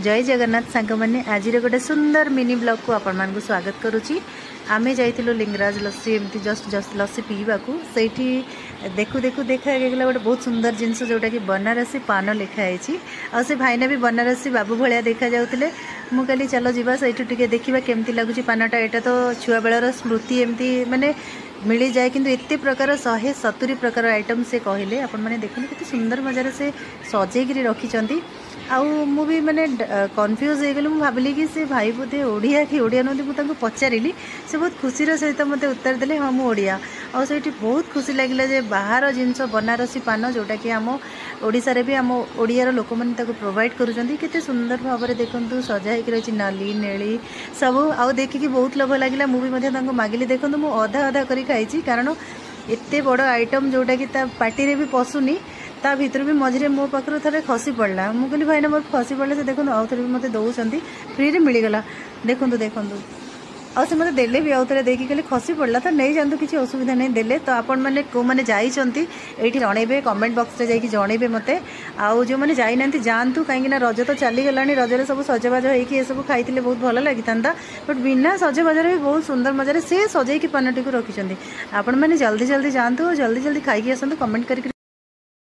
जय जगन्नाथ सांग मैंने आज गोटे सुंदर मिनी ब्लॉग को आपण मानक स्वागत करुच्ची। आमे जाइलु लिंगराज लस्सी एमती जस्ट लस्सी पीवा को सेठी देखु देखु देखा गला गोटे बहुत सुंदर जिनस जोटा कि बनारसी पान लिखाई आ से भाईना भी बनारसी बाबू भाया देखा जाउतिले। मु कहली चलो जीवा सेठु टिके देखिबा केमती लागुची पानटा। एटा तो छुआ बेलर स्मृति एमती माने मिली जाए किंतु एते प्रकार 170 प्रकार आइटम से कहले आपण माने देखुन केते सुंदर मजार से सजेगिरी रखिचंती। आउ मु भी माने कन्फ्यूज हो गली। भाविली कि से भाई बोधे ओडिया कि ओडिया नुहति मुझे पचारि से बहुत खुशीर सहित मत उत्तर देले हाँ मु ओडिया। आ से बहुत खुशी लगे जे बाहर जिनस बनारसी पान जोटा कि आम ओडिशा रे भी आम ओडियार लोक मैंने प्रोवाइड करुँच केते सुंदर भाव में देखु सजा हो रही नाली नेली सब आउ देखिकी बहुत लोभ लगे। मुझे मागिली देखो मु अधा अधा कर खाई कारण एते बड़ आइटम जोटा कि पार्टी रे भी पशुनी ता भीतर भी मझे मो पाखर थे खसी पड़ा। मुझे कहली भाई मोर खसी पड़ा से देखो आउ थे भी मत दौरान फ्री रे मिलगला। देखु देखु आ से मत देले भी आउ थे देखिए कहले खसी पड़ा तो नहीं जातु किसी असुविधा नहीं देले। तो आपण मैंने कौ मैंने जाइए जनइबे कमेंट बॉक्स रे जाइए जनइबे मत। आउ जो मैंने जाइना जातु कहीं रज तो चलीगला रजरे सब सजबाज होगी सब खाई बहुत भल लगी था। बट बिना सजबाज भी बहुत सुंदर मजार से सजैकी पानटी को रखिंट। आपण मैंने जल्दी जल्दी जातु जल्दी जल्दी खाई आसतु कमेंट कर।